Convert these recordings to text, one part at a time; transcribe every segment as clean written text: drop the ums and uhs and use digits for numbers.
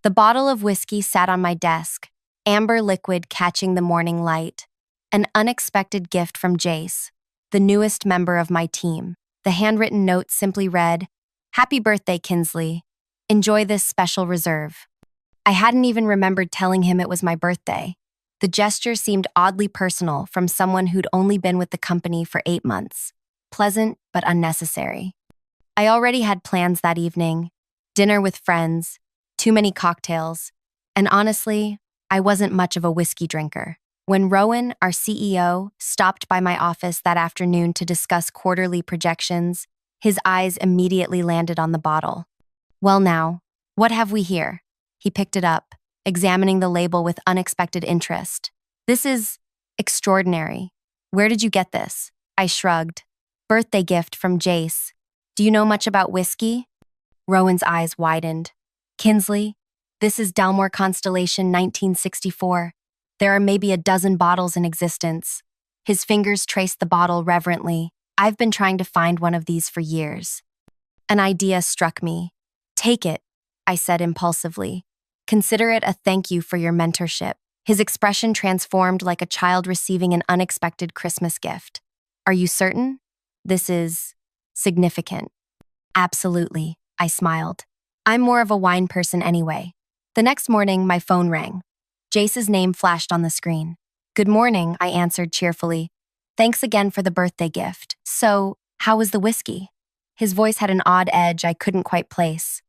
The bottle of whiskey sat on my desk, amber liquid catching the morning light. An unexpected gift from Jace, the newest member of my team. The handwritten note simply read, "Happy birthday, Kinsley. Enjoy this special reserve." I hadn't even remembered telling him it was my birthday. The gesture seemed oddly personal from someone who'd only been with the company for 8 months. Pleasant, but unnecessary. I already had plans that evening, dinner with friends, too many cocktails, and honestly, I wasn't much of a whiskey drinker. When Rowan, our CEO, stopped by my office that afternoon to discuss quarterly projections, his eyes immediately landed on the bottle. "Well now, what have we here?" He picked it up, examining the label with unexpected interest. "This is extraordinary. Where did you get this?" I shrugged. "Birthday gift from Jace. Do you know much about whiskey?" Rowan's eyes widened. "Kinsley, this is Dalmore Constellation 1964. There are maybe a dozen bottles in existence." His fingers traced the bottle reverently. "I've been trying to find one of these for years." An idea struck me. "Take it," I said impulsively. "Consider it a thank you for your mentorship." His expression transformed like a child receiving an unexpected Christmas gift. "Are you certain? This is significant." "Absolutely," I smiled. "I'm more of a wine person anyway." The next morning, my phone rang. Jace's name flashed on the screen. "Good morning," I answered cheerfully. "Thanks again for the birthday gift. So, how was the whiskey?" His voice had an odd edge I couldn't quite place.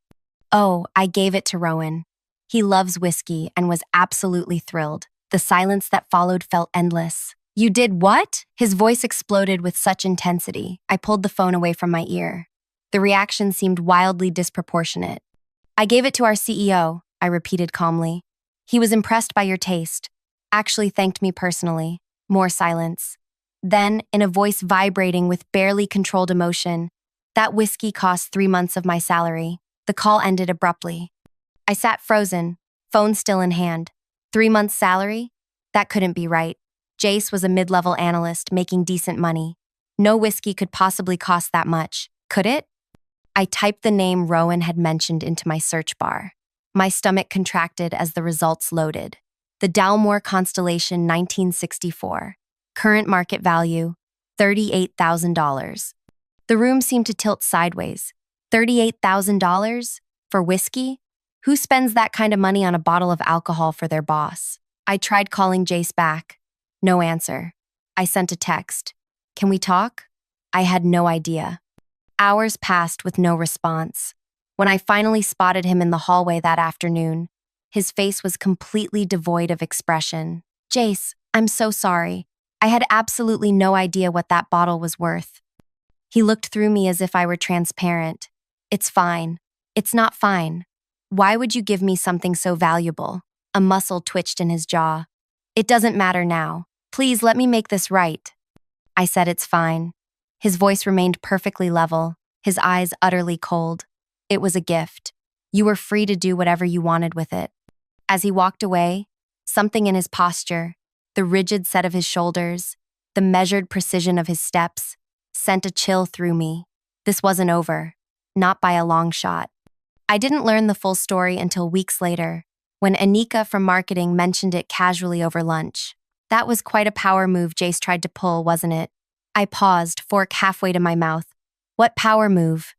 "Oh, I gave it to Rowan. He loves whiskey and was absolutely thrilled." The silence that followed felt endless. "You did what?" His voice exploded with such intensity. I pulled the phone away from my ear. The reaction seemed wildly disproportionate. "I gave it to our CEO," I repeated calmly. "He was impressed by your taste. Actually thanked me personally." More silence. Then, in a voice vibrating with barely controlled emotion, "That whiskey cost 3 months of my salary." The call ended abruptly. I sat frozen, phone still in hand. 3 months' salary? That couldn't be right. Jace was a mid-level analyst making decent money. No whiskey could possibly cost that much, could it? I typed the name Rowan had mentioned into my search bar. My stomach contracted as the results loaded. The Dalmore Constellation 1964. Current market value, $38,000. The room seemed to tilt sideways. $38,000? For whiskey? Who spends that kind of money on a bottle of alcohol for their boss? I tried calling Jace back. No answer. I sent a text. "Can we talk?" I had no idea. Hours passed with no response. When I finally spotted him in the hallway that afternoon, his face was completely devoid of expression. "Jace, I'm so sorry. I had absolutely no idea what that bottle was worth." He looked through me as if I were transparent. "It's fine. It's not fine. Why would you give me something so valuable?" A muscle twitched in his jaw. "It doesn't matter now. Please let me make this right." I said it's fine. His voice remained perfectly level, his eyes utterly cold. "It was a gift. You were free to do whatever you wanted with it." As he walked away, something in his posture, the rigid set of his shoulders, the measured precision of his steps, sent a chill through me. This wasn't over. Not by a long shot. I didn't learn the full story until weeks later, when Anika from marketing mentioned it casually over lunch. "That was quite a power move Jace tried to pull, wasn't it?" I paused, fork halfway to my mouth. "What power move?"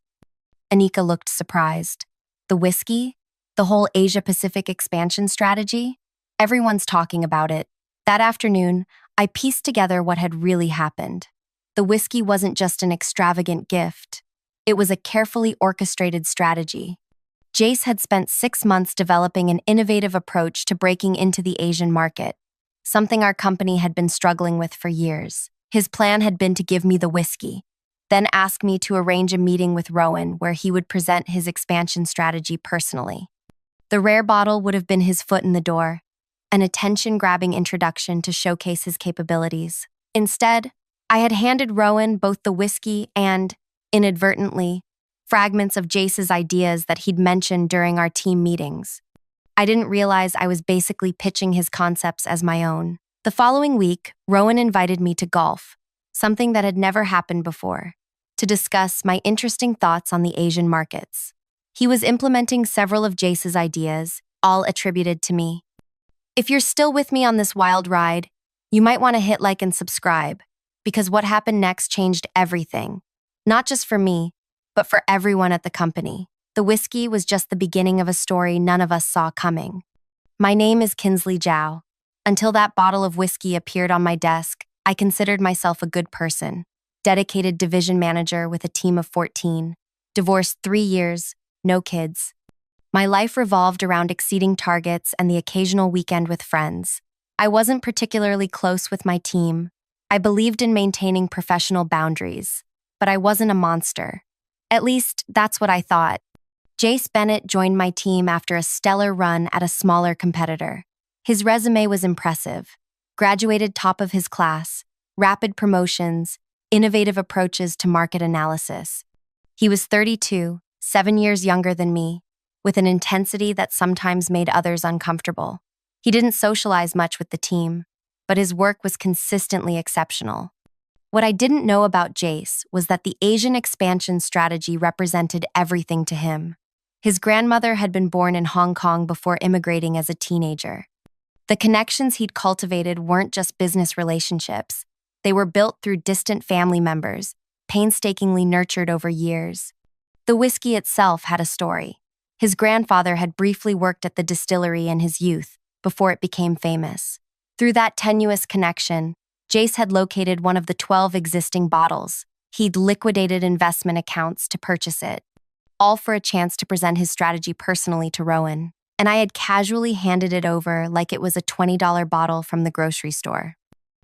Anika looked surprised. "The whiskey? The whole Asia-Pacific expansion strategy? Everyone's talking about it." That afternoon, I pieced together what had really happened. The whiskey wasn't just an extravagant gift. It was a carefully orchestrated strategy. Jace had spent 6 months developing an innovative approach to breaking into the Asian market, something our company had been struggling with for years. His plan had been to give me the whiskey, then ask me to arrange a meeting with Rowan where he would present his expansion strategy personally. The rare bottle would have been his foot in the door, an attention-grabbing introduction to showcase his capabilities. Instead, I had handed Rowan both the whiskey and, inadvertently, fragments of Jace's ideas that he'd mentioned during our team meetings. I didn't realize I was basically pitching his concepts as my own. The following week, Rowan invited me to golf, something that had never happened before, to discuss my interesting thoughts on the Asian markets. He was implementing several of Jace's ideas, all attributed to me. If you're still with me on this wild ride, you might want to hit like and subscribe, because what happened next changed everything. Not just for me, but for everyone at the company. The whiskey was just the beginning of a story none of us saw coming. My name is Kinsley Zhao. Until that bottle of whiskey appeared on my desk, I considered myself a good person. Dedicated division manager with a team of 14. Divorced 3 years, no kids. My life revolved around exceeding targets and the occasional weekend with friends. I wasn't particularly close with my team. I believed in maintaining professional boundaries, but I wasn't a monster. At least, that's what I thought. Jace Bennett joined my team after a stellar run at a smaller competitor. His resume was impressive. Graduated top of his class, rapid promotions, innovative approaches to market analysis. He was 32, 7 years younger than me, with an intensity that sometimes made others uncomfortable. He didn't socialize much with the team, but his work was consistently exceptional. What I didn't know about Jace was that the Asian expansion strategy represented everything to him. His grandmother had been born in Hong Kong before immigrating as a teenager. The connections he'd cultivated weren't just business relationships. They were built through distant family members, painstakingly nurtured over years. The whiskey itself had a story. His grandfather had briefly worked at the distillery in his youth, before it became famous. Through that tenuous connection, Jace had located one of the 12 existing bottles. He'd liquidated investment accounts to purchase it, all for a chance to present his strategy personally to Rowan. And I had casually handed it over like it was a $20 bottle from the grocery store.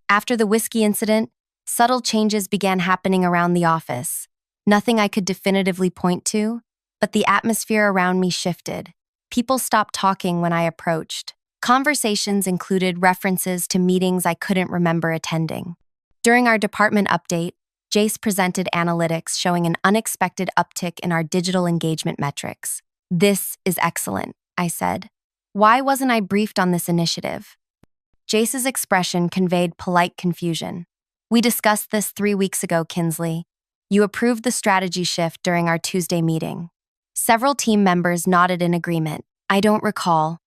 After the whiskey incident, subtle changes began happening around the office. Nothing I could definitively point to, but the atmosphere around me shifted. People stopped talking when I approached. Conversations included references to meetings I couldn't remember attending. During our department update, Jace presented analytics showing an unexpected uptick in our digital engagement metrics. "This is excellent," I said. "Why wasn't I briefed on this initiative?" Jace's expression conveyed polite confusion. "We discussed this 3 weeks ago, Kinsley. You approved the strategy shift during our Tuesday meeting." Several team members nodded in agreement. "I don't recall."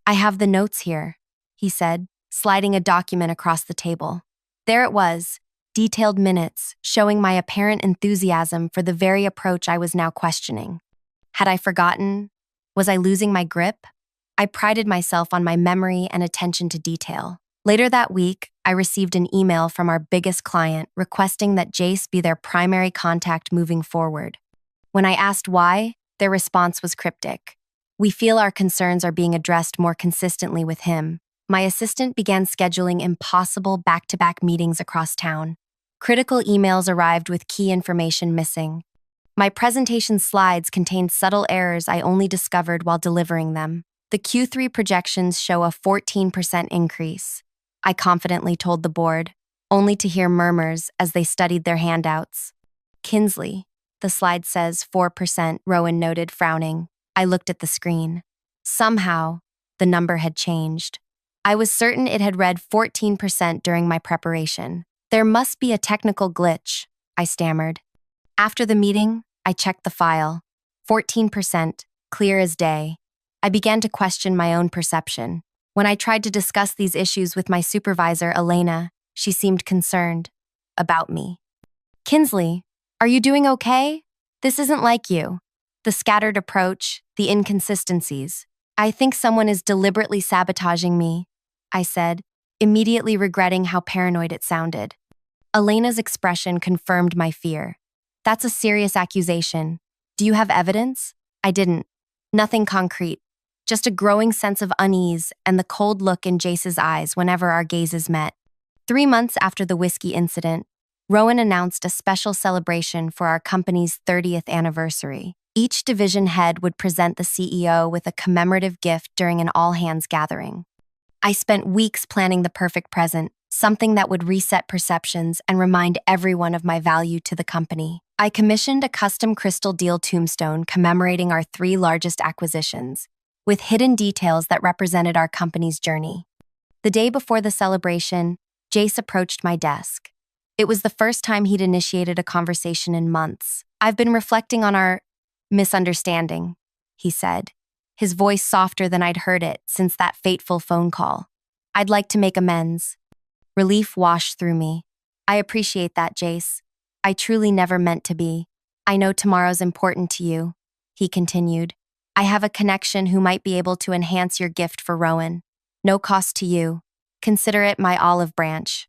"I have the notes here," he said, sliding a document across the table. There it was, detailed minutes showing my apparent enthusiasm for the very approach I was now questioning. Had I forgotten? Was I losing my grip? I prided myself on my memory and attention to detail. Later that week, I received an email from our biggest client requesting that Jace be their primary contact moving forward. When I asked why, their response was cryptic. "We feel our concerns are being addressed more consistently with him." My assistant began scheduling impossible back-to-back meetings across town. Critical emails arrived with key information missing. My presentation slides contained subtle errors I only discovered while delivering them. The Q3 projections show a 14% increase, I confidently told the board, only to hear murmurs as they studied their handouts. "Kinsley, the slide says 4%, Rowan noted, frowning. I looked at the screen. Somehow, the number had changed. I was certain it had read 14% during my preparation. "There must be a technical glitch," I stammered. After the meeting, I checked the file. 14%, clear as day. I began to question my own perception. When I tried to discuss these issues with my supervisor, Elena, she seemed concerned. About me. "Kinsley, are you doing okay? This isn't like you." The scattered approach, the inconsistencies. "I think someone is deliberately sabotaging me," I said, immediately regretting how paranoid it sounded. Elena's expression confirmed my fear. "That's a serious accusation. Do you have evidence?" I didn't. Nothing concrete. Just a growing sense of unease and the cold look in Jace's eyes whenever our gazes met. 3 months after the whiskey incident, Rowan announced a special celebration for our company's 30th anniversary. Each division head would present the CEO with a commemorative gift during an all-hands gathering. I spent weeks planning the perfect present, something that would reset perceptions and remind everyone of my value to the company. I commissioned a custom crystal deal tombstone commemorating our 3 largest acquisitions, with hidden details that represented our company's journey. The day before the celebration, Jace approached my desk. It was the first time he'd initiated a conversation in months. "I've been reflecting on our misunderstanding," he said, his voice softer than I'd heard it since that fateful phone call. "I'd like to make amends." Relief washed through me. "I appreciate that, Jace. I truly never meant to be. I know tomorrow's important to you," he continued. "I have a connection who might be able to enhance your gift for Rowan. No cost to you. Consider it my olive branch."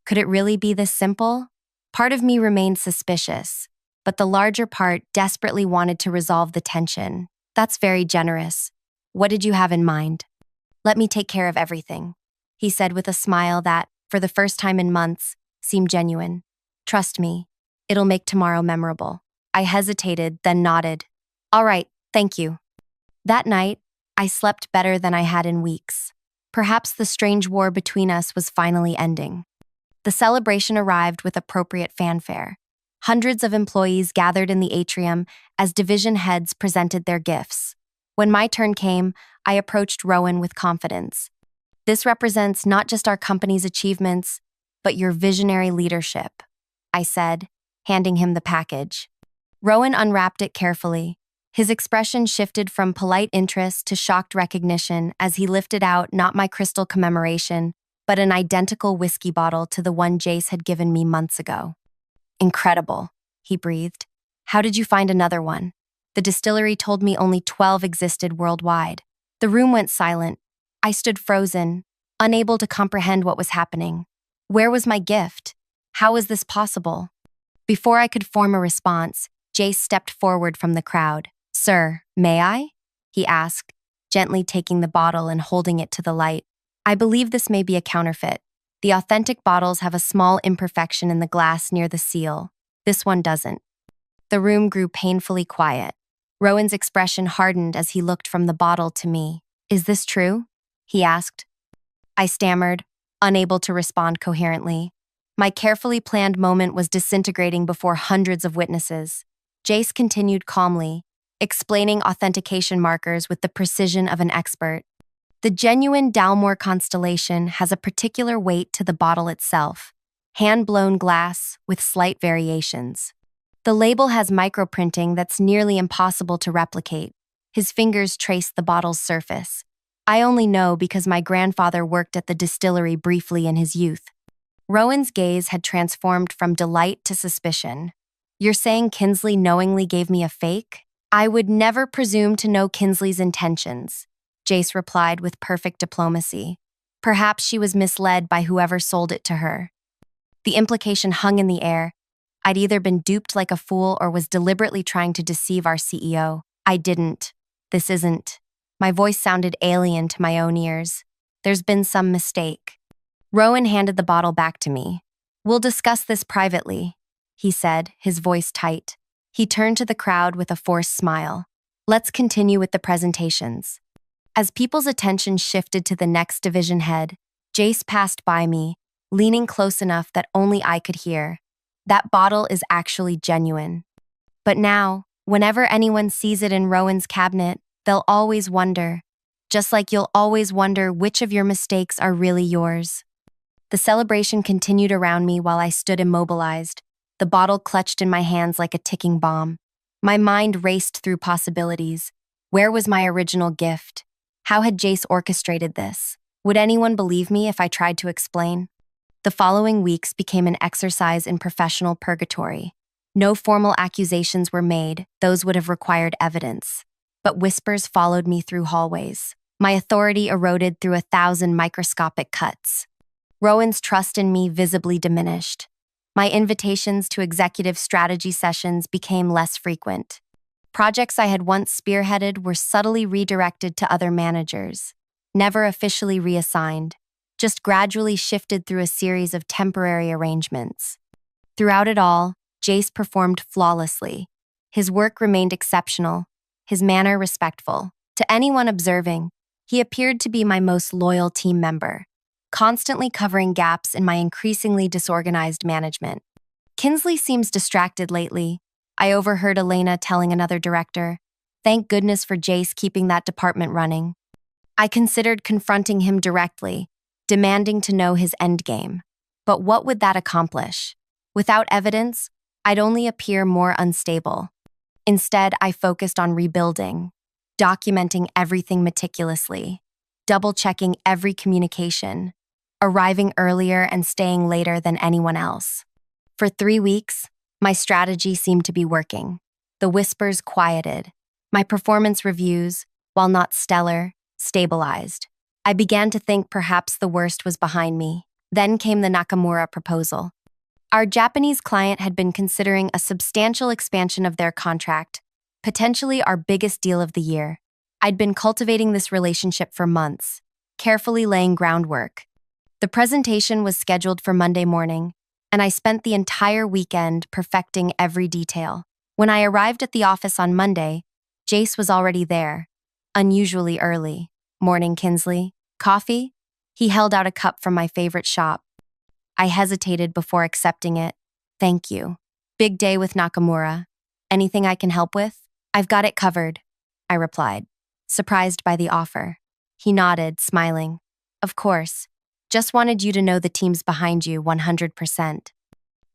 Could it really be this simple? Part of me remained suspicious, but the larger part desperately wanted to resolve the tension. "That's very generous. What did you have in mind?" "Let me take care of everything," he said with a smile that, for the first time in months, seemed genuine. "Trust me, it'll make tomorrow memorable." I hesitated, then nodded. "All right, thank you." That night, I slept better than I had in weeks. Perhaps the strange war between us was finally ending. The celebration arrived with appropriate fanfare. Hundreds of employees gathered in the atrium as division heads presented their gifts. When my turn came, I approached Rowan with confidence. "This represents not just our company's achievements, but your visionary leadership," I said, handing him the package. Rowan unwrapped it carefully. His expression shifted from polite interest to shocked recognition as he lifted out not my crystal commemoration, but an identical whiskey bottle to the one Jace had given me months ago. "Incredible," he breathed. "How did you find another one?" "The distillery told me only 12 existed worldwide." The room went silent. I stood frozen, unable to comprehend what was happening. Where was my gift? How was this possible? Before I could form a response, Jace stepped forward from the crowd. "Sir, may I?" he asked, gently taking the bottle and holding it to the light. "I believe this may be a counterfeit. The authentic bottles have a small imperfection in the glass near the seal. This one doesn't." The room grew painfully quiet. Rowan's expression hardened as he looked from the bottle to me. "Is this true?" he asked. I stammered, unable to respond coherently. My carefully planned moment was disintegrating before hundreds of witnesses. Jace continued calmly, explaining authentication markers with the precision of an expert. "The genuine Dalmore constellation has a particular weight to the bottle itself, hand-blown glass with slight variations. The label has microprinting that's nearly impossible to replicate." His fingers traced the bottle's surface. "I only know because my grandfather worked at the distillery briefly in his youth." Rowan's gaze had transformed from delight to suspicion. "You're saying Kinsley knowingly gave me a fake?" "I would never presume to know Kinsley's intentions," Jace replied with perfect diplomacy. "Perhaps she was misled by whoever sold it to her." The implication hung in the air. I'd either been duped like a fool or was deliberately trying to deceive our CEO. "I didn't. This isn't." My voice sounded alien to my own ears. "There's been some mistake." Rowan handed the bottle back to me. "We'll discuss this privately," he said, his voice tight. He turned to the crowd with a forced smile. "Let's continue with the presentations." As people's attention shifted to the next division head, Jace passed by me, leaning close enough that only I could hear. "That bottle is actually genuine. But now, whenever anyone sees it in Rowan's cabinet, they'll always wonder, just like you'll always wonder which of your mistakes are really yours." The celebration continued around me while I stood immobilized, the bottle clutched in my hands like a ticking bomb. My mind raced through possibilities. Where was my original gift? How had Jace orchestrated this? Would anyone believe me if I tried to explain? The following weeks became an exercise in professional purgatory. No formal accusations were made, those would have required evidence. But whispers followed me through hallways. My authority eroded through 1,000 microscopic cuts. Rowan's trust in me visibly diminished. My invitations to executive strategy sessions became less frequent. Projects I had once spearheaded were subtly redirected to other managers, never officially reassigned, just gradually shifted through a series of temporary arrangements. Throughout it all, Jace performed flawlessly. His work remained exceptional, his manner respectful. To anyone observing, he appeared to be my most loyal team member, constantly covering gaps in my increasingly disorganized management. "Kinsley seems distracted lately," I overheard Elena telling another director. "Thank goodness for Jace keeping that department running." I considered confronting him directly, demanding to know his endgame. But what would that accomplish? Without evidence, I'd only appear more unstable. Instead, I focused on rebuilding. documenting everything meticulously, double-checking every communication, arriving earlier and staying later than anyone else. For 3 weeks, my strategy seemed to be working. The whispers quieted. My performance reviews, while not stellar, stabilized. I began to think perhaps the worst was behind me. Then came the Nakamura proposal. Our Japanese client had been considering a substantial expansion of their contract, potentially our biggest deal of the year. I'd been cultivating this relationship for months, carefully laying groundwork. The presentation was scheduled for Monday morning, and I spent the entire weekend perfecting every detail. When I arrived at the office on Monday, Jace was already there, unusually early. "Morning, Kinsley. Coffee?" He held out a cup from my favorite shop. I hesitated before accepting it. "Thank you. Big day with Nakamura. Anything I can help with?" "I've got it covered," I replied, surprised by the offer. He nodded, smiling. "Of course. Just wanted you to know the team's behind you 100%.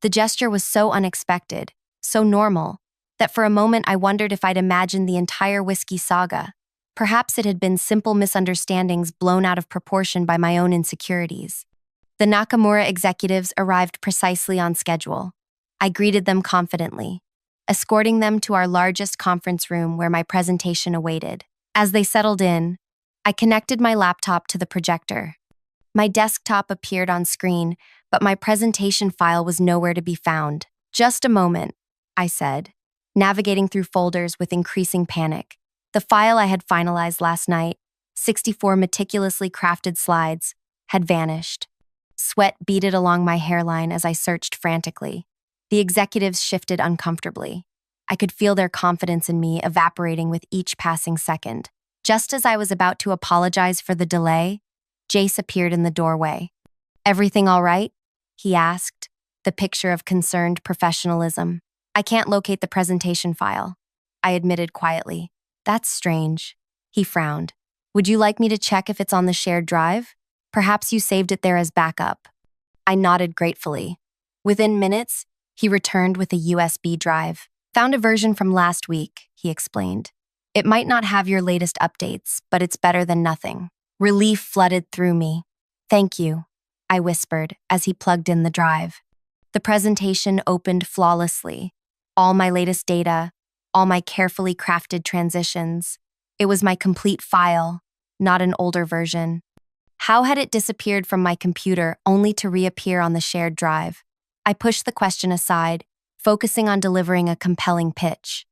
The gesture was so unexpected, so normal, that for a moment I wondered if I'd imagined the entire whiskey saga. Perhaps it had been simple misunderstandings blown out of proportion by my own insecurities. The Nakamura executives arrived precisely on schedule. I greeted them confidently, escorting them to our largest conference room where my presentation awaited. As they settled in, I connected my laptop to the projector. My desktop appeared on screen, but my presentation file was nowhere to be found. "Just a moment," I said, navigating through folders with increasing panic. The file I had finalized last night, 64 meticulously crafted slides, had vanished. Sweat beaded along my hairline as I searched frantically. The executives shifted uncomfortably. I could feel their confidence in me evaporating with each passing second. Just as I was about to apologize for the delay, Jace appeared in the doorway. "Everything all right?" he asked, the picture of concerned professionalism. "I can't locate the presentation file," I admitted quietly. "That's strange." He frowned. "Would you like me to check if it's on the shared drive? Perhaps you saved it there as backup." I nodded gratefully. Within minutes, he returned with a USB drive. "Found a version from last week," he explained. "It might not have your latest updates, but it's better than nothing." Relief flooded through me. "Thank you," I whispered as he plugged in the drive. The presentation opened flawlessly. All my latest data, all my carefully crafted transitions. It was my complete file, not an older version. How had it disappeared from my computer only to reappear on the shared drive? I pushed the question aside, focusing on delivering a compelling pitch.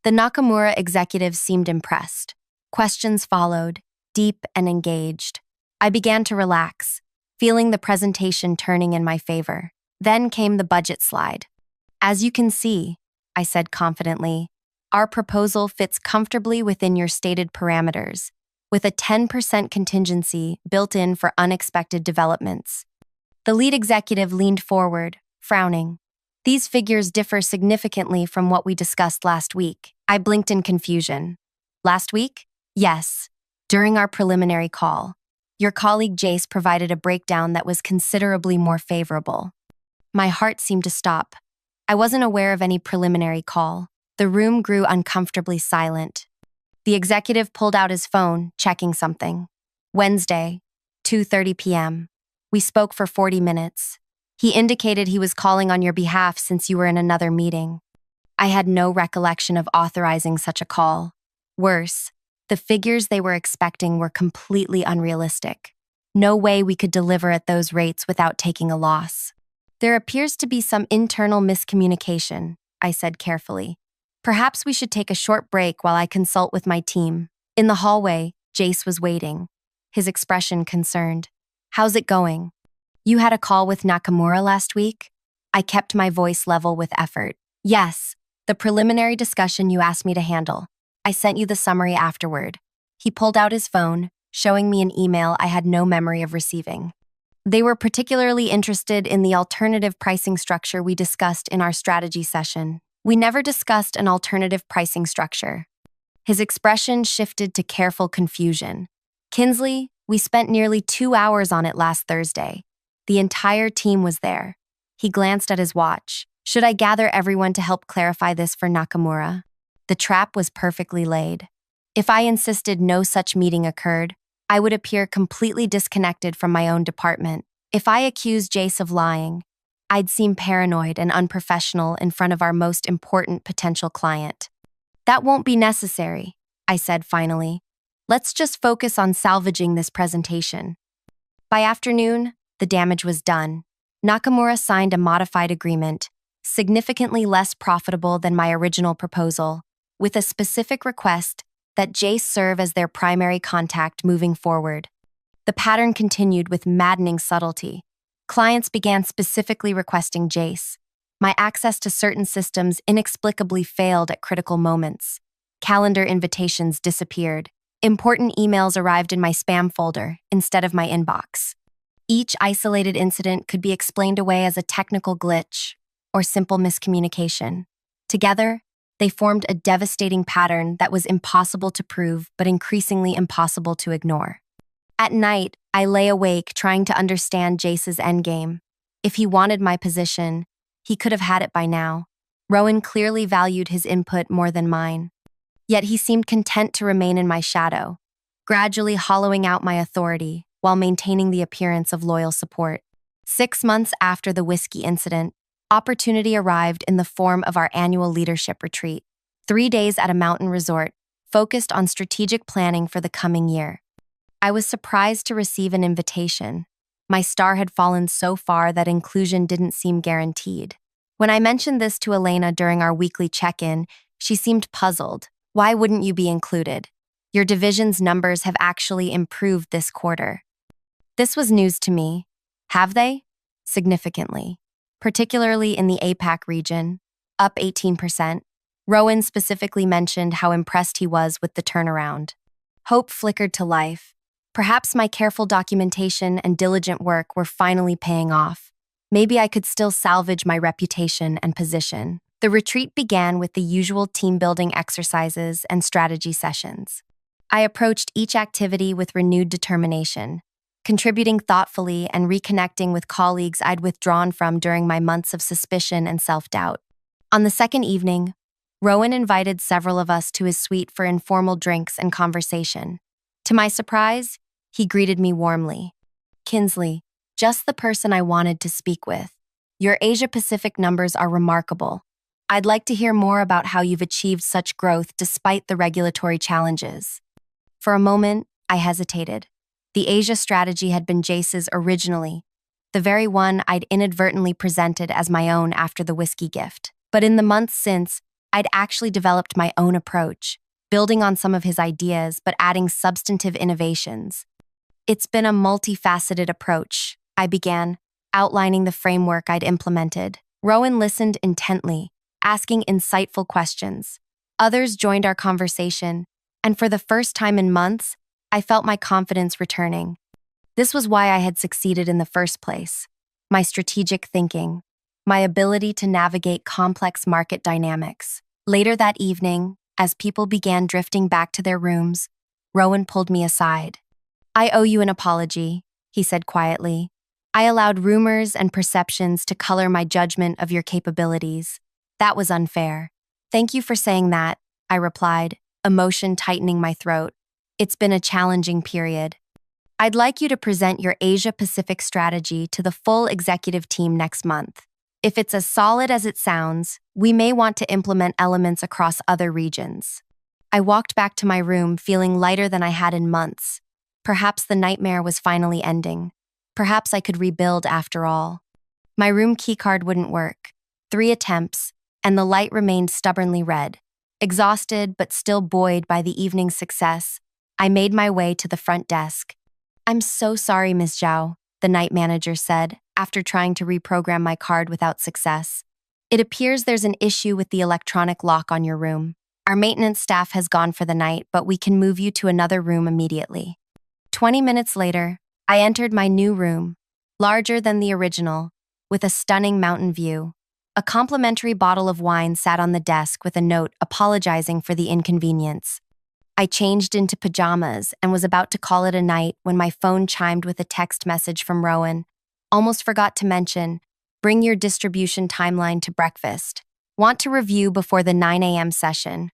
The Nakamura executives seemed impressed. Questions followed, deep and engaged. I began to relax, feeling the presentation turning in my favor. Then came the budget slide. "As you can see," I said confidently, "our proposal fits comfortably within your stated parameters, with a 10% contingency built in for unexpected developments." The lead executive leaned forward, frowning. "These figures differ significantly from what we discussed last week." I blinked in confusion. "Last week?" "Yes. During our preliminary call, your colleague Jace provided a breakdown that was considerably more favorable." My heart seemed to stop. I wasn't aware of any preliminary call. The room grew uncomfortably silent. The executive pulled out his phone, checking something. "Wednesday, 2:30 p.m. We spoke for 40 minutes. He indicated he was calling on your behalf since you were in another meeting." I had no recollection of authorizing such a call. Worse, the figures they were expecting were completely unrealistic. No way we could deliver at those rates without taking a loss. "There appears to be some internal miscommunication," I said carefully. "Perhaps we should take a short break while I consult with my team." In the hallway, Jace was waiting, his expression concerned. "How's it going? You had a call with Nakamura last week?" I kept my voice level with effort. "Yes, the preliminary discussion you asked me to handle. I sent you the summary afterward." He pulled out his phone, showing me an email I had no memory of receiving. "They were particularly interested in the alternative pricing structure we discussed in our strategy session." "We never discussed an alternative pricing structure." His expression shifted to careful confusion. "Kinsley, we spent nearly 2 hours on it last Thursday. The entire team was there." He glanced at his watch. "Should I gather everyone to help clarify this for Nakamura?" The trap was perfectly laid. If I insisted no such meeting occurred, I would appear completely disconnected from my own department. If I accused Jace of lying, I'd seem paranoid and unprofessional in front of our most important potential client. That won't be necessary, I said finally. Let's just focus on salvaging this presentation. By afternoon, the damage was done. Nakamura signed a modified agreement, significantly less profitable than my original proposal, with a specific request that Jace serve as their primary contact moving forward. The pattern continued with maddening subtlety. Clients began specifically requesting Jace. My access to certain systems inexplicably failed at critical moments. Calendar invitations disappeared. Important emails arrived in my spam folder instead of my inbox. Each isolated incident could be explained away as a technical glitch or simple miscommunication. Together, they formed a devastating pattern that was impossible to prove but increasingly impossible to ignore. At night, I lay awake trying to understand Jace's endgame. If he wanted my position, he could have had it by now. Rowan clearly valued his input more than mine. Yet he seemed content to remain in my shadow, gradually hollowing out my authority while maintaining the appearance of loyal support. 6 months after the whiskey incident, opportunity arrived in the form of our annual leadership retreat, 3 days at a mountain resort, focused on strategic planning for the coming year. I was surprised to receive an invitation. My star had fallen so far that inclusion didn't seem guaranteed. When I mentioned this to Elena during our weekly check-in, she seemed puzzled. Why wouldn't you be included? Your division's numbers have actually improved this quarter. This was news to me. Have they? Significantly. Particularly in the APAC region, up 18%. Rowan specifically mentioned how impressed he was with the turnaround. Hope flickered to life. Perhaps my careful documentation and diligent work were finally paying off. Maybe I could still salvage my reputation and position. The retreat began with the usual team-building exercises and strategy sessions. I approached each activity with renewed determination, contributing thoughtfully and reconnecting with colleagues I'd withdrawn from during my months of suspicion and self-doubt. On the second evening, Rowan invited several of us to his suite for informal drinks and conversation. To my surprise, he greeted me warmly. Kinsley, just the person I wanted to speak with. Your Asia-Pacific numbers are remarkable. I'd like to hear more about how you've achieved such growth despite the regulatory challenges. For a moment, I hesitated. The Asia strategy had been Jace's originally, the very one I'd inadvertently presented as my own after the whiskey gift. But in the months since, I'd actually developed my own approach, building on some of his ideas but adding substantive innovations. It's been a multifaceted approach, I began, outlining the framework I'd implemented. Rowan listened intently, asking insightful questions. Others joined our conversation, and for the first time in months, I felt my confidence returning. This was why I had succeeded in the first place. My strategic thinking, my ability to navigate complex market dynamics. Later that evening, as people began drifting back to their rooms, Rowan pulled me aside. I owe you an apology, he said quietly. I allowed rumors and perceptions to color my judgment of your capabilities. That was unfair. Thank you for saying that, I replied, emotion tightening my throat. It's been a challenging period. I'd like you to present your Asia-Pacific strategy to the full executive team next month. If it's as solid as it sounds, we may want to implement elements across other regions. I walked back to my room feeling lighter than I had in months. Perhaps the nightmare was finally ending. Perhaps I could rebuild after all. My room keycard wouldn't work. 3 attempts, and the light remained stubbornly red. Exhausted but still buoyed by the evening's success, I made my way to the front desk. I'm so sorry, Ms. Zhao, the night manager said, after trying to reprogram my card without success. It appears there's an issue with the electronic lock on your room. Our maintenance staff has gone for the night, but we can move you to another room immediately. 20 minutes later, I entered my new room, larger than the original, with a stunning mountain view. A complimentary bottle of wine sat on the desk with a note apologizing for the inconvenience. I changed into pajamas and was about to call it a night when my phone chimed with a text message from Rowan. Almost forgot to mention, bring your distribution timeline to breakfast. Want to review before the 9 a.m. session.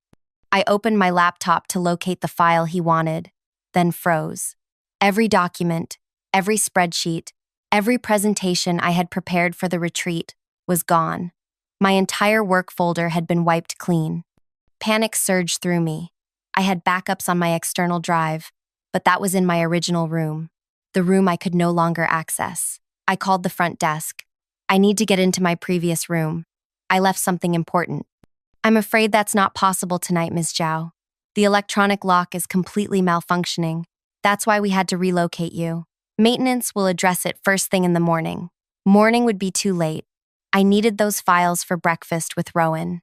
I opened my laptop to locate the file he wanted, then froze. Every document, every spreadsheet, every presentation I had prepared for the retreat was gone. My entire work folder had been wiped clean. Panic surged through me. I had backups on my external drive, but that was in my original room, the room I could no longer access. I called the front desk. I need to get into my previous room. I left something important. I'm afraid that's not possible tonight, Ms. Zhao. The electronic lock is completely malfunctioning. That's why we had to relocate you. Maintenance will address it first thing in the morning. Morning would be too late. I needed those files for breakfast with Rowan.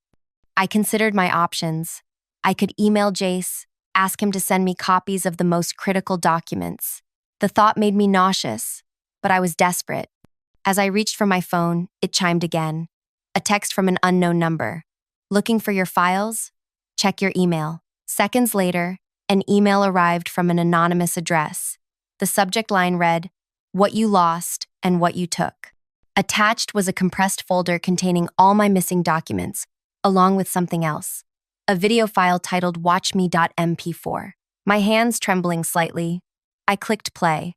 I considered my options. I could email Jace, ask him to send me copies of the most critical documents. The thought made me nauseous, but I was desperate. As I reached for my phone, it chimed again. A text from an unknown number. Looking for your files? Check your email. Seconds later, an email arrived from an anonymous address. The subject line read, "What you lost and what you took." Attached was a compressed folder containing all my missing documents, along with something else. A video file titled watchme.mp4. My hands trembling slightly, I clicked play.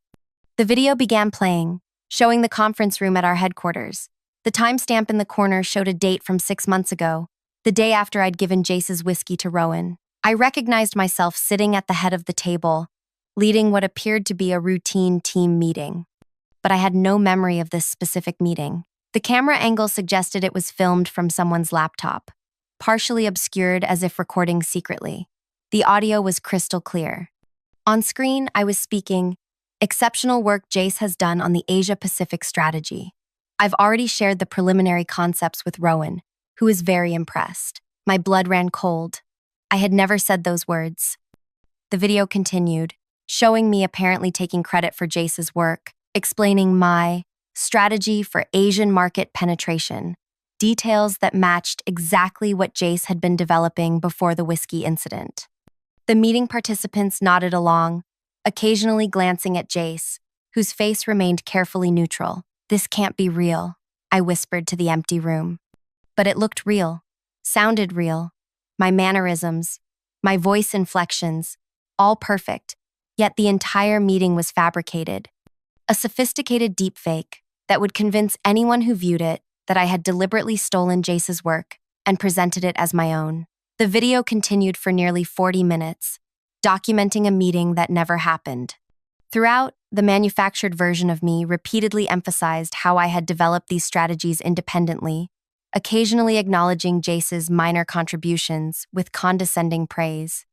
The video began playing, showing the conference room at our headquarters. The timestamp in the corner showed a date from 6 months ago, the day after I'd given Jace's whiskey to Rowan. I recognized myself sitting at the head of the table, leading what appeared to be a routine team meeting. But I had no memory of this specific meeting. The camera angle suggested it was filmed from someone's laptop, partially obscured as if recording secretly. The audio was crystal clear. On screen, I was speaking, "Exceptional work Jace has done on the Asia-Pacific strategy. I've already shared the preliminary concepts with Rowan, who is very impressed." My blood ran cold. I had never said those words. The video continued, showing me apparently taking credit for Jace's work, explaining my strategy for Asian market penetration, details that matched exactly what Jace had been developing before the whiskey incident. The meeting participants nodded along, occasionally glancing at Jace, whose face remained carefully neutral. "This can't be real," I whispered to the empty room. But it looked real, sounded real. My mannerisms, my voice inflections, all perfect, yet the entire meeting was fabricated. A sophisticated deepfake that would convince anyone who viewed it that I had deliberately stolen Jace's work and presented it as my own. The video continued for nearly 40 minutes, documenting a meeting that never happened. Throughout, the manufactured version of me repeatedly emphasized how I had developed these strategies independently, occasionally acknowledging Jace's minor contributions with condescending praise.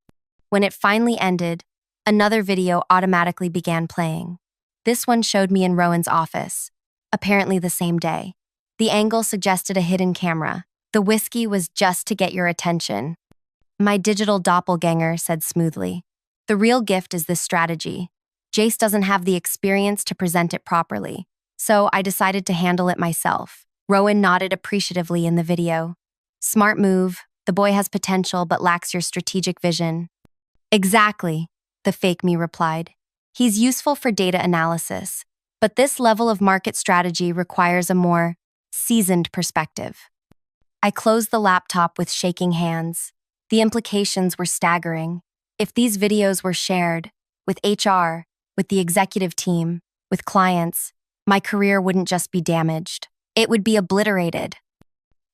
When it finally ended, another video automatically began playing. This one showed me in Rowan's office, apparently the same day. The angle suggested a hidden camera. The whiskey was just to get your attention. My digital doppelganger said smoothly, "The real gift is this strategy. Jace doesn't have the experience to present it properly, so I decided to handle it myself." Rowan nodded appreciatively in the video. "Smart move. The boy has potential but lacks your strategic vision." "Exactly," the fake me replied. "He's useful for data analysis, but this level of market strategy requires a more seasoned perspective." I closed the laptop with shaking hands. The implications were staggering. If these videos were shared, with HR, with the executive team, with clients, my career wouldn't just be damaged. It would be obliterated.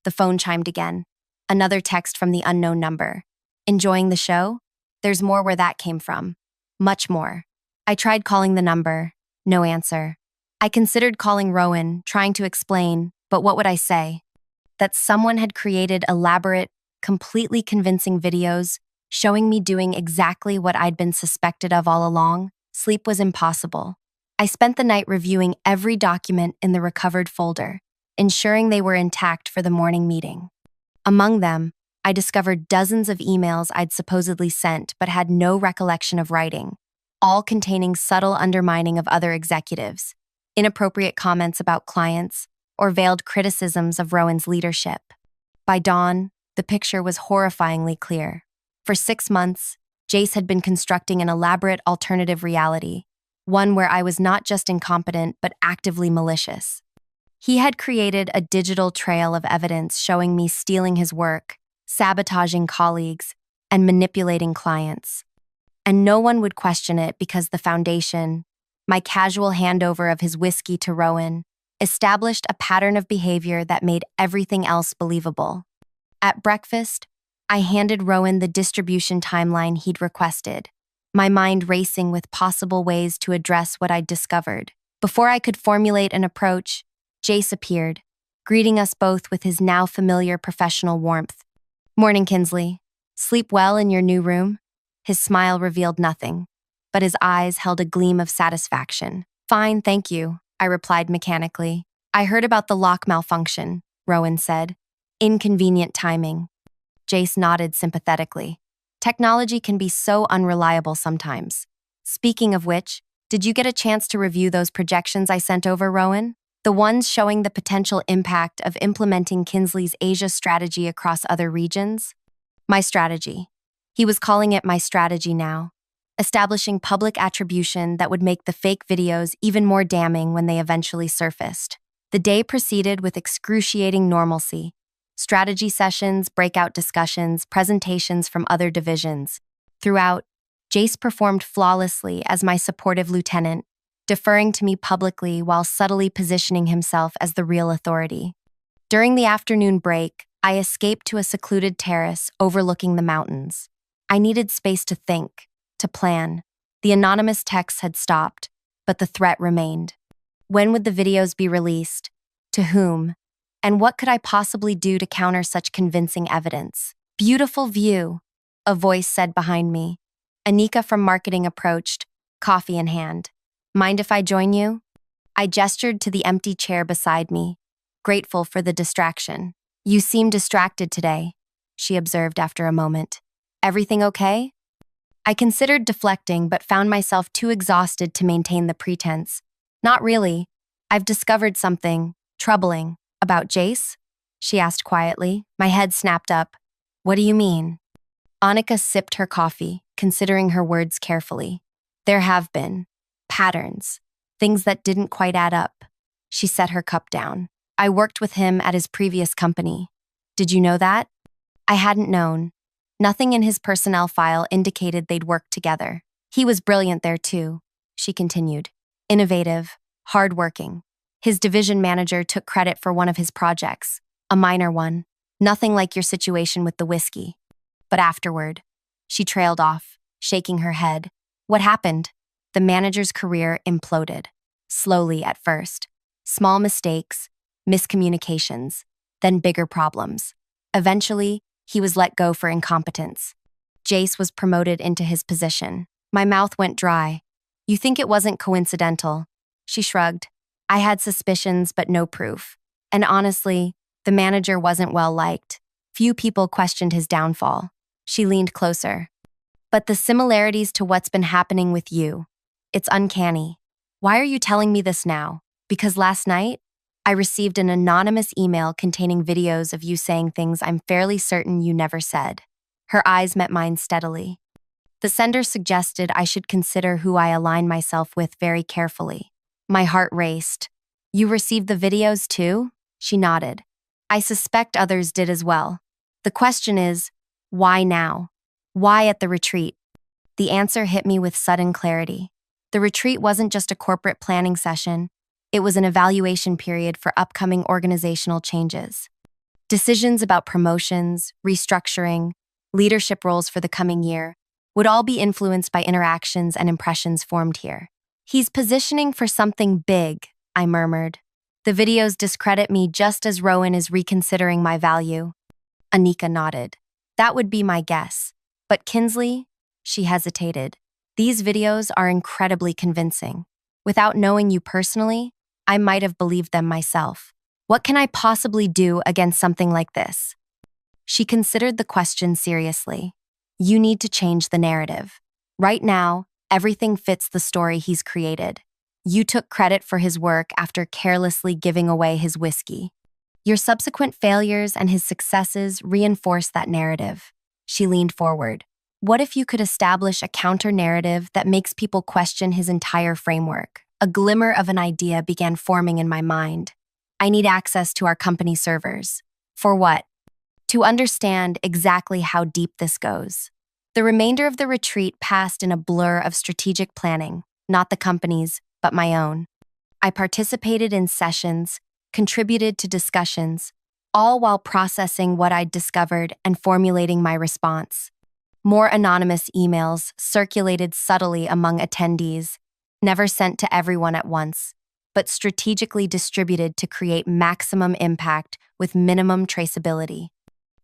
The phone chimed again. Another text from the unknown number. "Enjoying the show? There's more where that came from. Much more." I tried calling the number. No answer. I considered calling Rowan, trying to explain, but what would I say? That someone had created elaborate, completely convincing videos showing me doing exactly what I'd been suspected of all along? Sleep was impossible. I spent the night reviewing every document in the recovered folder, ensuring they were intact for the morning meeting. Among them, I discovered dozens of emails I'd supposedly sent but had no recollection of writing, all containing subtle undermining of other executives, inappropriate comments about clients, or veiled criticisms of Rowan's leadership. By dawn, the picture was horrifyingly clear. For 6 months, Jace had been constructing an elaborate alternative reality, one where I was not just incompetent but actively malicious. He had created a digital trail of evidence showing me stealing his work, sabotaging colleagues, and manipulating clients. And no one would question it because the foundation, my casual handover of his whiskey to Rowan, established a pattern of behavior that made everything else believable. At breakfast, I handed Rowan the distribution timeline he'd requested, my mind racing with possible ways to address what I'd discovered. Before I could formulate an approach, Jace appeared, greeting us both with his now familiar professional warmth. "Morning, Kinsley. Sleep well in your new room?" His smile revealed nothing, but his eyes held a gleam of satisfaction. "Fine, thank you," I replied mechanically. "I heard about the lock malfunction," Rowan said. "Inconvenient timing." Jace nodded sympathetically. "Technology can be so unreliable sometimes. Speaking of which, did you get a chance to review those projections I sent over, Rowan? The ones showing the potential impact of implementing Kinsley's Asia strategy across other regions?" My strategy. He was calling it my strategy now, establishing public attribution that would make the fake videos even more damning when they eventually surfaced. The day proceeded with excruciating normalcy. Strategy sessions, breakout discussions, presentations from other divisions. Throughout, Jace performed flawlessly as my supportive lieutenant, deferring to me publicly while subtly positioning himself as the real authority. During the afternoon break, I escaped to a secluded terrace overlooking the mountains. I needed space to think, to plan. The anonymous texts had stopped, but the threat remained. When would the videos be released? To whom? And what could I possibly do to counter such convincing evidence? "Beautiful view," a voice said behind me. Anika from marketing approached, coffee in hand. "Mind if I join you?" I gestured to the empty chair beside me, grateful for the distraction. "You seem distracted today," she observed after a moment. "Everything okay?" I considered deflecting but found myself too exhausted to maintain the pretense. "Not really. I've discovered something troubling about Jace," she asked quietly. My head snapped up. "What do you mean?" Annika sipped her coffee, considering her words carefully. "There have been patterns, things that didn't quite add up." She set her cup down. "I worked with him at his previous company. Did you know that?" I hadn't known. Nothing in his personnel file indicated they'd worked together. "He was brilliant there too," she continued. "Innovative, hardworking. His division manager took credit for one of his projects, a minor one, nothing like your situation with the whiskey. But afterward," she trailed off, shaking her head. "What happened?" "The manager's career imploded. Slowly at first. Small mistakes, miscommunications, then bigger problems. Eventually, he was let go for incompetence. Jace was promoted into his position." My mouth went dry. "You think it wasn't coincidental?" She shrugged. "I had suspicions, but no proof. And honestly, the manager wasn't well liked. Few people questioned his downfall." She leaned closer. "But the similarities to what's been happening with you, it's uncanny. Why are you telling me this now? Because last night, I received an anonymous email containing videos of you saying things I'm fairly certain you never said." Her eyes met mine steadily. "The sender suggested I should consider who I align myself with very carefully." My heart raced. "You received the videos too?" She nodded. "I suspect others did as well. The question is, why now? Why at the retreat?" The answer hit me with sudden clarity. The retreat wasn't just a corporate planning session. It was an evaluation period for upcoming organizational changes. Decisions about promotions, restructuring, leadership roles for the coming year would all be influenced by interactions and impressions formed here. "He's positioning for something big," I murmured. "The videos discredit me just as Rowan is reconsidering my value." Anika nodded. "That would be my guess. But Kinsley?" She hesitated. "These videos are incredibly convincing. Without knowing you personally, I might have believed them myself. What can I possibly do against something like this?" She considered the question seriously. "You need to change the narrative. Right now, everything fits the story he's created. You took credit for his work after carelessly giving away his whiskey. Your subsequent failures and his successes reinforce that narrative." She leaned forward. "What if you could establish a counter-narrative that makes people question his entire framework?" A glimmer of an idea began forming in my mind. "I need access to our company servers." "For what?" "To understand exactly how deep this goes." The remainder of the retreat passed in a blur of strategic planning, not the company's, but my own. I participated in sessions, contributed to discussions, all while processing what I'd discovered and formulating my response. More anonymous emails circulated subtly among attendees, never sent to everyone at once, but strategically distributed to create maximum impact with minimum traceability.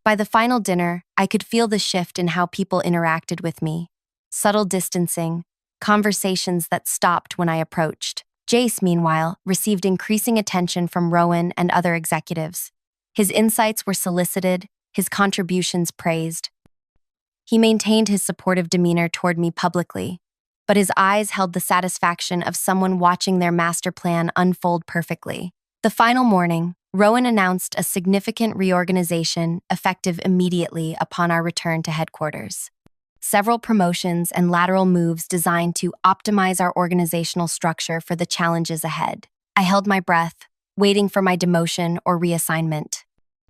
By the final dinner, I could feel the shift in how people interacted with me. Subtle distancing, conversations that stopped when I approached. Jace, meanwhile, received increasing attention from Rowan and other executives. His insights were solicited, his contributions praised. He maintained his supportive demeanor toward me publicly, but his eyes held the satisfaction of someone watching their master plan unfold perfectly. The final morning, Rowan announced a significant reorganization effective immediately upon our return to headquarters. Several promotions and lateral moves designed to optimize our organizational structure for the challenges ahead. I held my breath, waiting for my demotion or reassignment.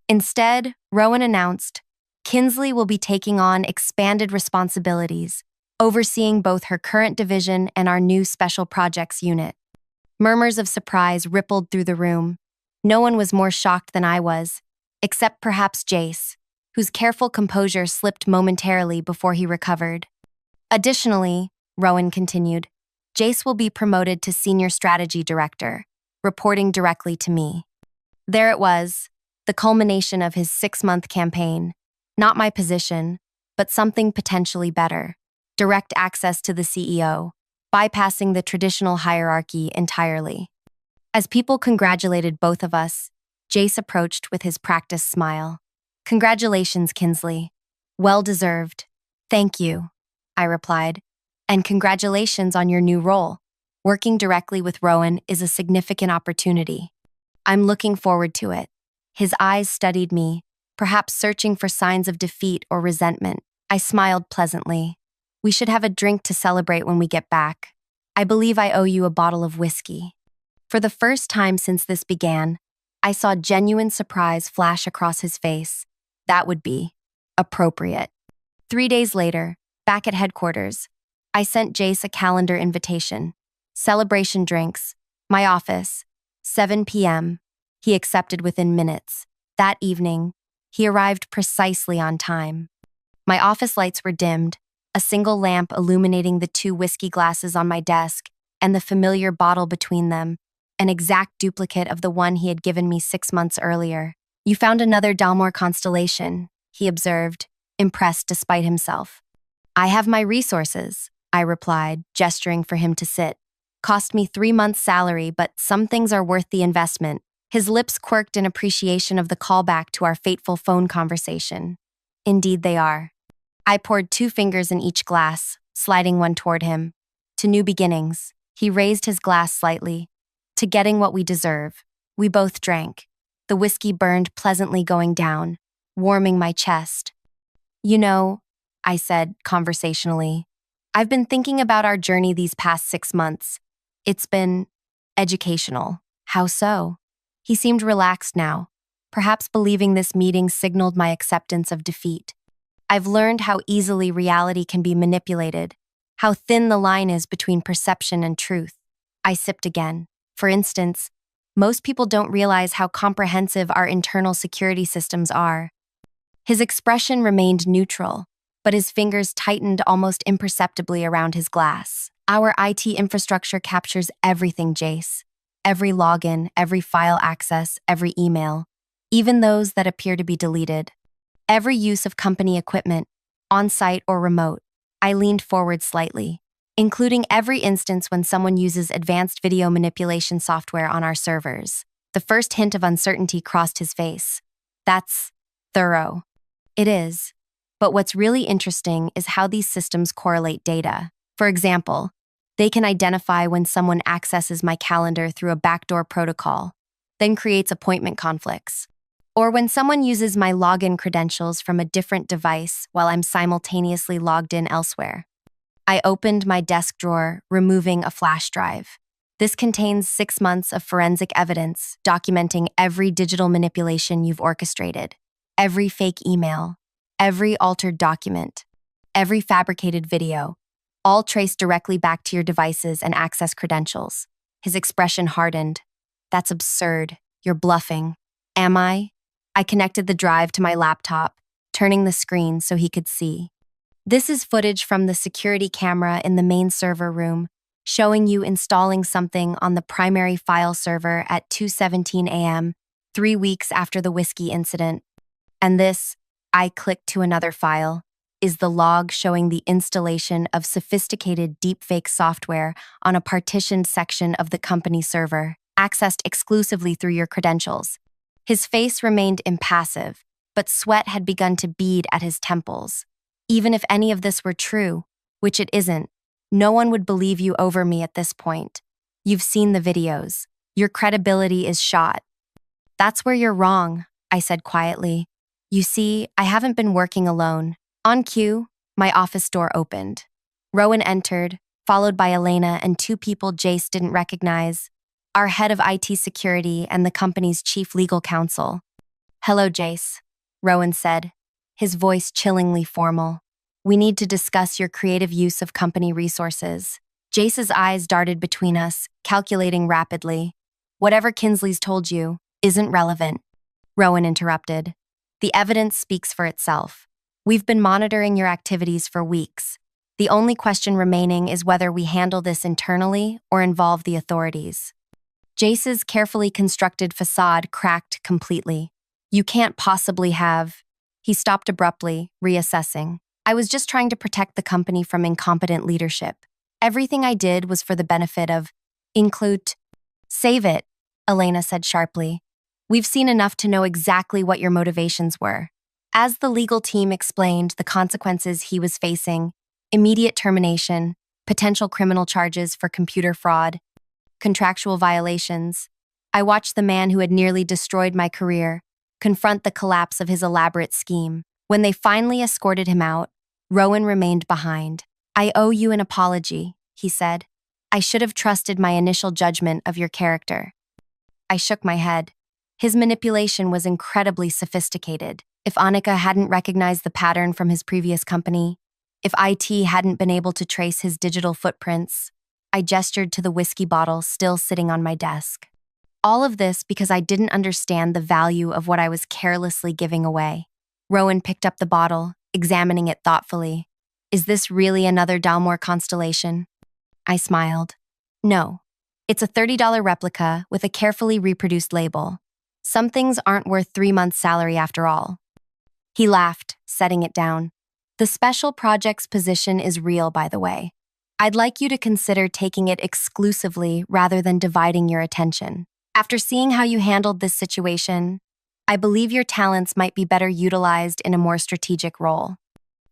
Instead, Rowan announced, Kinsley will be taking on expanded responsibilities, overseeing both her current division and our new special projects unit. Murmurs of surprise rippled through the room. No one was more shocked than I was, except perhaps Jace, whose careful composure slipped momentarily before he recovered. Additionally, Rowan continued, Jace will be promoted to Senior Strategy Director, reporting directly to me. There it was, the culmination of his 6-month campaign. Not my position, but something potentially better. Direct access to the CEO, bypassing the traditional hierarchy entirely. As people congratulated both of us, Jace approached with his practiced smile. Congratulations, Kinsley. Well deserved. Thank you, I replied. And congratulations on your new role. Working directly with Rowan is a significant opportunity. I'm looking forward to it. His eyes studied me, perhaps searching for signs of defeat or resentment. I smiled pleasantly. We should have a drink to celebrate when we get back. I believe I owe you a bottle of whiskey. For the first time since this began, I saw genuine surprise flash across his face. That would be appropriate. 3 days later, back at headquarters, I sent Jace a calendar invitation. Celebration drinks, my office, 7 p.m. He accepted within minutes. That evening, he arrived precisely on time. My office lights were dimmed, a single lamp illuminating the 2 whiskey glasses on my desk and the familiar bottle between them, an exact duplicate of the one he had given me 6 months earlier. You found another Dalmor constellation, he observed, impressed despite himself. I have my resources, I replied, gesturing for him to sit. Cost me 3 months' salary, but some things are worth the investment. His lips quirked in appreciation of the callback to our fateful phone conversation. Indeed they are. I poured 2 fingers in each glass, sliding one toward him. To new beginnings. He raised his glass slightly. To getting what we deserve. We both drank. The whiskey burned pleasantly going down, warming my chest. You know, I said conversationally, I've been thinking about our journey these past 6 months. It's been educational. How so? He seemed relaxed now, perhaps believing this meeting signaled my acceptance of defeat. I've learned how easily reality can be manipulated, how thin the line is between perception and truth. I sipped again. For instance, most people don't realize how comprehensive our internal security systems are. His expression remained neutral, but his fingers tightened almost imperceptibly around his glass. Our IT infrastructure captures everything, Jace. Every login, every file access, every email, even those that appear to be deleted. Every use of company equipment, on-site or remote. I leaned forward slightly, including every instance when someone uses advanced video manipulation software on our servers. The first hint of uncertainty crossed his face. That's thorough. It is. But what's really interesting is how these systems correlate data. For example, they can identify when someone accesses my calendar through a backdoor protocol, then creates appointment conflicts. Or when someone uses my login credentials from a different device while I'm simultaneously logged in elsewhere. I opened my desk drawer, removing a flash drive. This contains 6 months of forensic evidence documenting every digital manipulation you've orchestrated, every fake email, every altered document, every fabricated video, all traced directly back to your devices and access credentials. His expression hardened. That's absurd. You're bluffing. Am I? I connected the drive to my laptop, turning the screen so he could see. This is footage from the security camera in the main server room, showing you installing something on the primary file server at 2:17 a.m., 3 weeks after the whiskey incident. And this, I clicked to another file, is the log showing the installation of sophisticated deepfake software on a partitioned section of the company server, accessed exclusively through your credentials. His face remained impassive, but sweat had begun to bead at his temples. Even if any of this were true, which it isn't, no one would believe you over me at this point. You've seen the videos. Your credibility is shot. That's where you're wrong, I said quietly. You see, I haven't been working alone. On cue, my office door opened. Rowan entered, followed by Elena and 2 people Jace didn't recognize, our head of IT security and the company's chief legal counsel. Hello, Jace, Rowan said, his voice chillingly formal. We need to discuss your creative use of company resources. Jace's eyes darted between us, calculating rapidly. Whatever Kinsley's told you isn't relevant, Rowan interrupted. The evidence speaks for itself. We've been monitoring your activities for weeks. The only question remaining is whether we handle this internally or involve the authorities. Jace's carefully constructed facade cracked completely. You can't possibly have... He stopped abruptly, reassessing. I was just trying to protect the company from incompetent leadership. Everything I did was for the benefit of... Include... Save it, Elena said sharply. We've seen enough to know exactly what your motivations were. As the legal team explained the consequences he was facing, immediate termination, potential criminal charges for computer fraud, contractual violations, I watched the man who had nearly destroyed my career confront the collapse of his elaborate scheme. When they finally escorted him out, Rowan remained behind. I owe you an apology, he said. I should have trusted my initial judgment of your character. I shook my head. His manipulation was incredibly sophisticated. If Annika hadn't recognized the pattern from his previous company, if IT hadn't been able to trace his digital footprints, I gestured to the whiskey bottle still sitting on my desk. All of this because I didn't understand the value of what I was carelessly giving away. Rowan picked up the bottle, examining it thoughtfully. Is this really another Dalmor constellation? I smiled. No. It's a $30 replica with a carefully reproduced label. Some things aren't worth 3 months' salary after all. He laughed, setting it down. The special projects position is real, by the way. I'd like you to consider taking it exclusively rather than dividing your attention. After seeing how you handled this situation, I believe your talents might be better utilized in a more strategic role.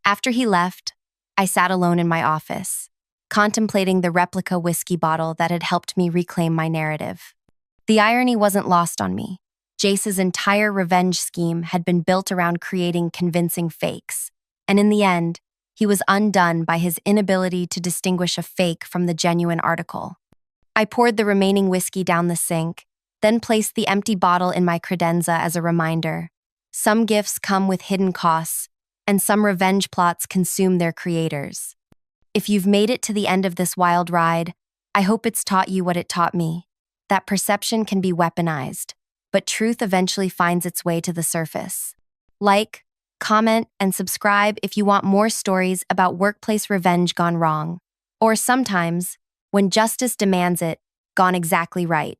After he left, I sat alone in my office, contemplating the replica whiskey bottle that had helped me reclaim my narrative. The irony wasn't lost on me. Jace's entire revenge scheme had been built around creating convincing fakes, and in the end, he was undone by his inability to distinguish a fake from the genuine article. I poured the remaining whiskey down the sink, then placed the empty bottle in my credenza as a reminder. Some gifts come with hidden costs, and some revenge plots consume their creators. If you've made it to the end of this wild ride, I hope it's taught you what it taught me, that perception can be weaponized, but truth eventually finds its way to the surface. Like, comment, and subscribe if you want more stories about workplace revenge gone wrong, or sometimes, when justice demands it, gone exactly right.